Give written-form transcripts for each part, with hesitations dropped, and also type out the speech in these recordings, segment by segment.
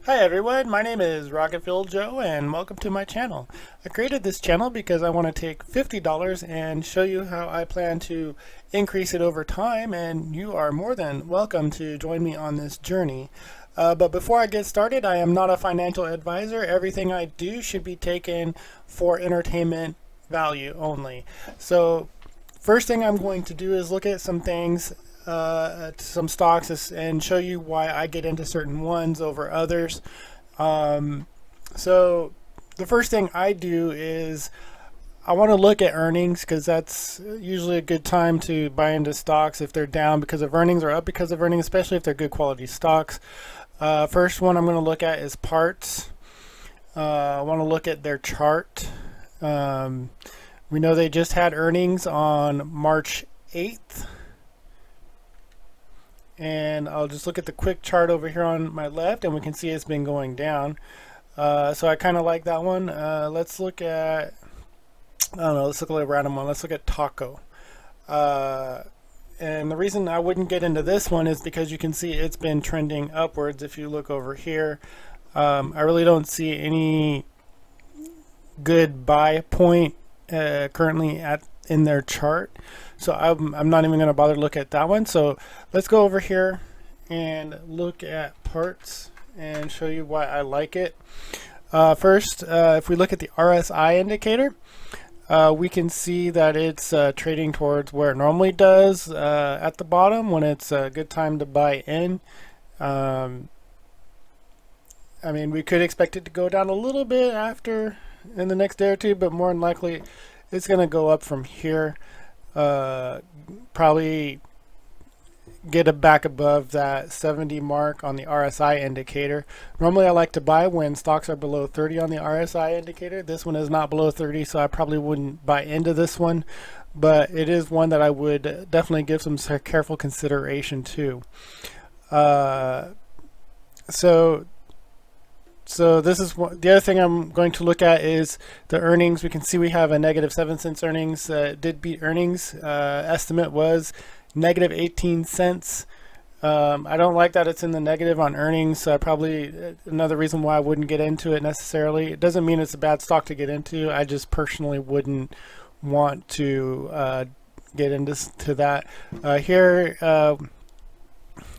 Hi everyone, my name is Rocketfield Joe and welcome to my channel. I created this channel because I want to take $50 and show you how I plan to increase it over time, and you are more than welcome to join me on this journey. But before I get started, I am not a financial advisor. Everything I do should be taken for entertainment value only. So first thing I'm going to do is look at some things, some stocks, and show you why I get into certain ones over others. So the first thing I do is I want to look at earnings, because that's usually a good time to buy into stocks if they're down because of earnings or up because of earnings, especially if they're good quality stocks. First one I'm going to look at is parts. I want to look at their chart. We know they just had earnings on March 8th. And I'll just look at the quick chart over here on my left, and we can see it's been going down. So I kind of like that one. Let's look at, I don't know, let's look at a random one. Let's look at Taco. And the reason I wouldn't get into this one is because you can see it's been trending upwards. If you look over here, I really don't see any good buy point currently in their chart. So I'm not even going to bother to look at that one. So let's go over here and look at parts and show you why I like it. First, if we look at the RSI indicator, we can see that it's trading towards where it normally does at the bottom when it's a good time to buy in. I mean, we could expect it to go down a little bit after in the next day or two, but more than likely it's going to go up from here. Probably get it back above that 70 mark on the RSI indicator. Normally I like to buy when stocks are below 30 on the RSI indicator. This one is not below 30, so I probably wouldn't buy into this one, but it is one that I would definitely give some careful consideration to. So this is the other thing I'm going to look at is the earnings. We can see we have a negative 7 cents earnings. Did beat earnings. Estimate was negative 18 cents. I don't like that it's in the negative on earnings. So probably another reason why I wouldn't get into it necessarily. It doesn't mean it's a bad stock to get into. I just personally wouldn't want to get into that.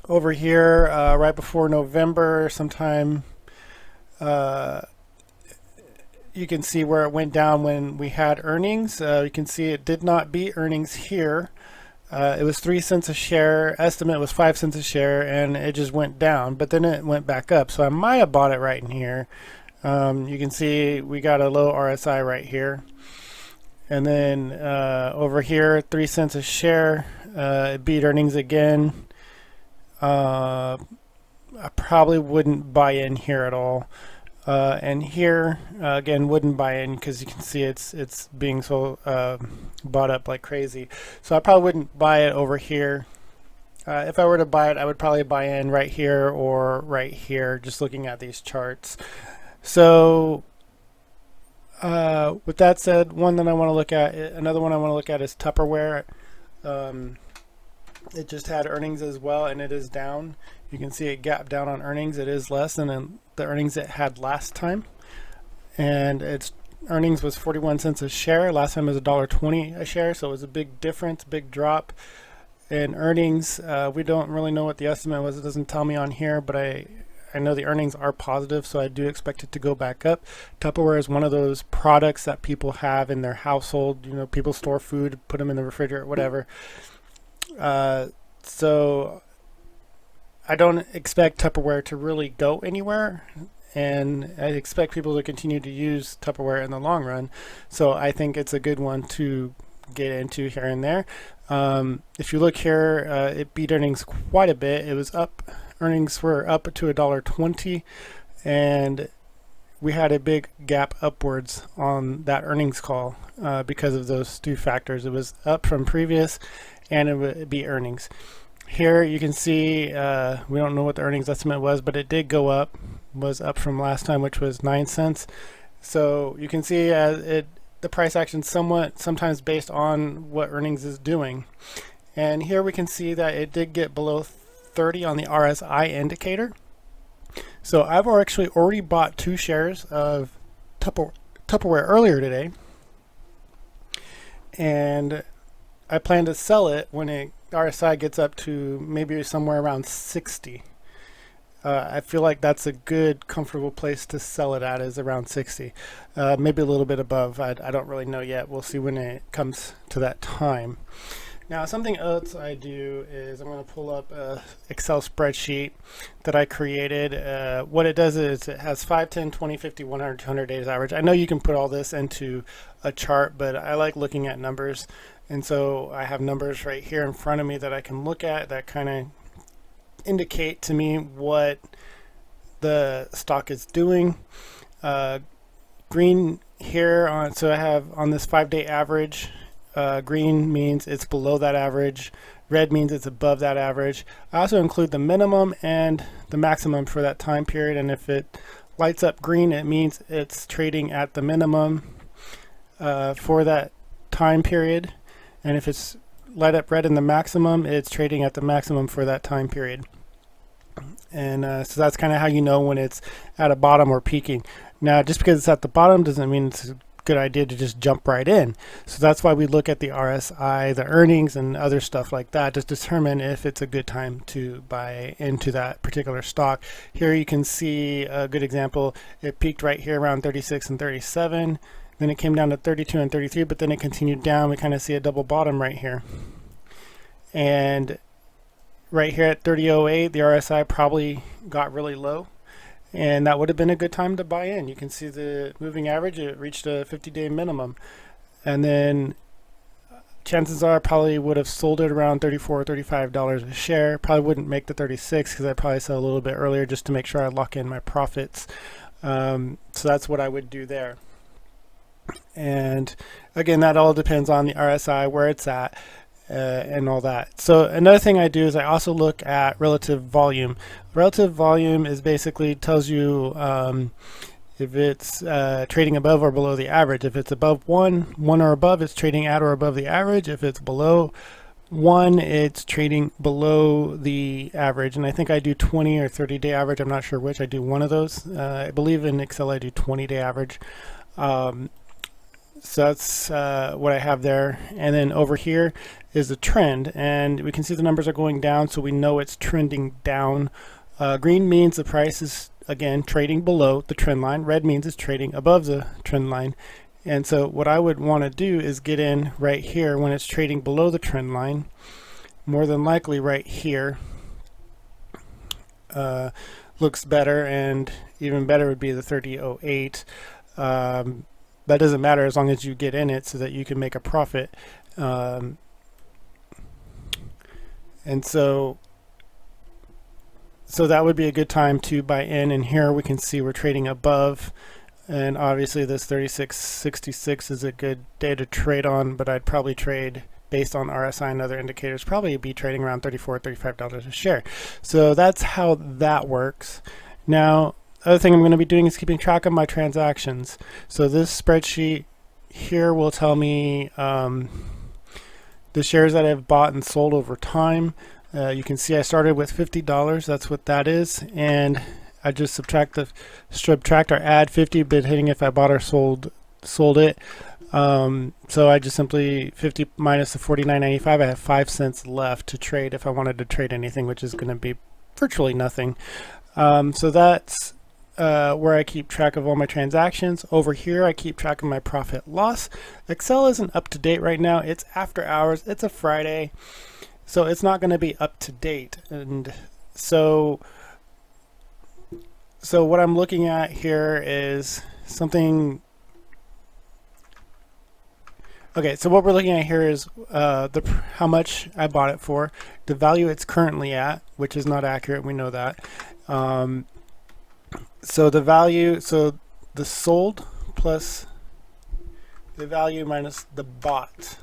Over here, right before November, sometime. You can see where it went down when we had earnings. You can see it did not beat earnings here. It was 3 cents a share. Estimate was 5 cents a share, and it just went down. But then it went back up. So I might have bought it right in here. You can see we got a low RSI right here. And then over here, 3 cents a share. It beat earnings again. I probably wouldn't buy in here at all. And here again, wouldn't buy in because you can see it's being so bought up like crazy. So I probably wouldn't buy it over here. If I were to buy it, I would probably buy in right here or right here, just looking at these charts. So with that said, another one I want to look at is Tupperware. It just had earnings as well, and it is down. You can see it gapped down on earnings. It is less than the earnings it had last time, and its earnings was 41 cents a share. Last time it was $1.20 a share, so it was a big difference, big drop in earnings. We don't really know what the estimate was. It doesn't tell me on here, but I know the earnings are positive, so I do expect it to go back up. Tupperware is one of those products that people have in their household. You know, people store food, put them in the refrigerator, whatever. So I don't expect Tupperware to really go anywhere, and I expect people to continue to use Tupperware in the long run. So I think it's a good one to get into here and there. If you look here, it beat earnings quite a bit. It was up. Earnings were up to $1.20, and we had a big gap upwards on that earnings call because of those two factors. It was up from previous, and it would be earnings. Here you can see we don't know what the earnings estimate was, but it did go up, was up from last time, which was 9 cents. So you can see the price action sometimes based on what earnings is doing. And here we can see that it did get below 30 on the RSI indicator. So I've actually already bought 2 shares of Tupperware earlier today, and I plan to sell it when RSI gets up to maybe somewhere around 60. I feel like that's a good, comfortable place to sell it at, is around 60. Maybe a little bit above. I don't really know yet. We'll see when it comes to that time. Now, something else I do is I'm going to pull up a Excel spreadsheet that I created. What it does is it has 5, 10, 20, 50, 100, 200 days average. I know you can put all this into a chart, but I like looking at numbers. And so I have numbers right here in front of me that I can look at that kind of indicate to me what the stock is doing. Green here on, so I have on this 5-day average, green means it's below that average, red means it's above that average. I also include the minimum and the maximum for that time period, and if it lights up green, it means it's trading at the minimum for that time period, and if it's light up red in the maximum, it's trading at the maximum for that time period. And so that's kind of how you know when it's at a bottom or peaking. Now, just because it's at the bottom doesn't mean it's a good idea to just jump right in. So that's why we look at the RSI, the earnings, and other stuff like that to determine if it's a good time to buy into that particular stock. Here you can see a good example. It peaked right here around 36 and 37. Then it came down to 32 and 33, but then it continued down. We kind of see a double bottom right here. And right here at 30.08, the RSI probably got really low, and that would have been a good time to buy in. You can see the moving average, it reached a 50-day minimum, and then chances are I probably would have sold it around $34 or $35 a share. Probably wouldn't make the 36 because I probably sell a little bit earlier just to make sure I lock in my profits. So that's what I would do there. And again, that all depends on the RSI, where it's at, and all that. So another thing I do is I also look at relative volume. Relative volume is basically tells you if it's trading above or below the average. If it's above 1 or above, it's trading at or above the average. If it's below 1, it's trading below the average. And I think I do 20 or 30-day average. I'm not sure which. I do one of those. I believe in Excel I do 20-day average. So that's what I have there. And then over here is the trend, and we can see the numbers are going down, so we know it's trending down. Green means the price is, again, trading below the trend line. Red means it's trading above the trend line. And so what I would want to do is get in right here when it's trading below the trend line. More than likely right here looks better, and even better would be the 30.08. That doesn't matter as long as you get in it so that you can make a profit. And so that would be a good time to buy in. And here we can see we're trading above, and obviously this 36.66 is a good day to trade on, but I'd probably trade based on RSI and other indicators, probably be trading around $34, $35 a share. So that's how that works. Now, other thing I'm going to be doing is keeping track of my transactions. So this spreadsheet here will tell me the shares that I've bought and sold over time. You can see I started with $50. That's what that is, and I just subtract or add 50 bid hitting if I bought or sold it. So I just simply 50 minus the 49.95. I have 5 cents left to trade if I wanted to trade anything, which is going to be virtually nothing. So that's where I keep track of all my transactions. Over here I keep track of my profit loss. Excel isn't up to date right now. It's after hours. It's a Friday, so it's not going to be up to date. And so what I'm looking at here is something. Okay, so what we're looking at here is how much I bought it for, the value it's currently at, which is not accurate. We know that. So the value, so the sold plus the value minus the bought,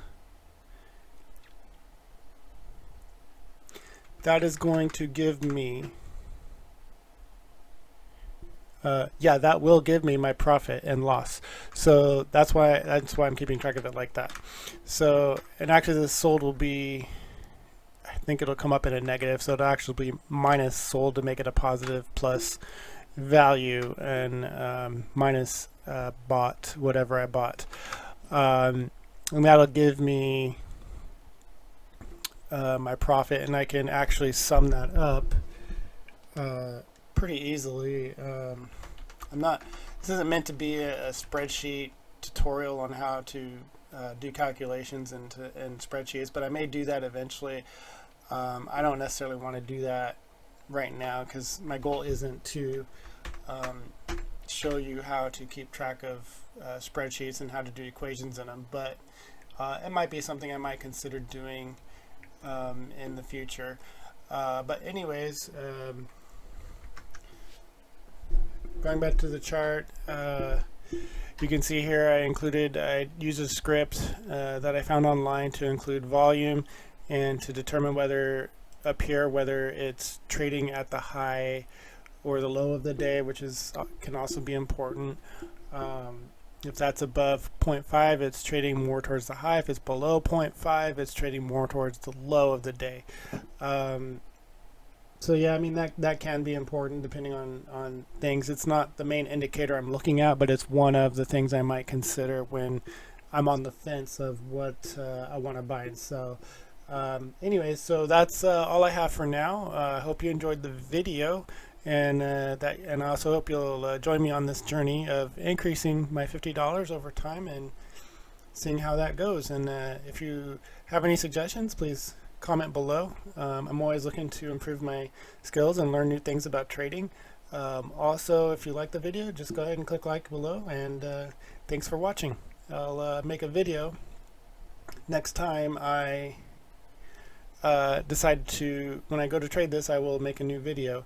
that is going to give me, that will give me my profit and loss. So that's why I'm keeping track of it like that. So, and actually this sold will be I think it'll come up in a negative, so it'll actually be minus sold to make it a positive, plus value, and minus bought, whatever I bought. And that'll give me my profit, and I can actually sum that up pretty easily. This isn't meant to be a spreadsheet tutorial on how to do calculations in spreadsheets, but I may do that eventually. I don't necessarily want to do that right now because my goal isn't to show you how to keep track of spreadsheets and how to do equations in them, but it might be something I might consider doing in the future. But anyways, going back to the chart, you can see here I used a script that I found online to include volume and to determine whether up here whether it's trading at the high or the low of the day, which can also be important. If that's above 0.5, it's trading more towards the high. If it's below 0.5, it's trading more towards the low of the day. So yeah, I mean that can be important depending on things. It's not the main indicator I'm looking at, but it's one of the things I might consider when I'm on the fence of what I want to buy and sell. Anyways, so that's all I have for now. I hope you enjoyed the video, and I also hope you'll join me on this journey of increasing my $50 over time and seeing how that goes. And if you have any suggestions, please comment below. I'm always looking to improve my skills and learn new things about trading. Also, if you like the video, just go ahead and click like below, and thanks for watching. I'll make a video next time I decide to, when I go to trade this, I will make a new video.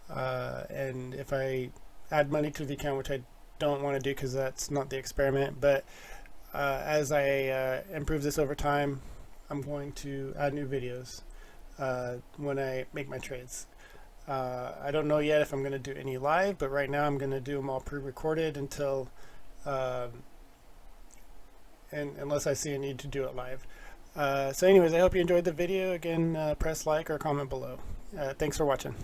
And if I add money to the account, which I don't want to do because that's not the experiment, but as I improve this over time, I'm going to add new videos when I make my trades. I don't know yet if I'm going to do any live, but right now I'm going to do them all pre-recorded until unless I see a need to do it live. So anyways, I hope you enjoyed the video. Again, press like or comment below. Thanks for watching.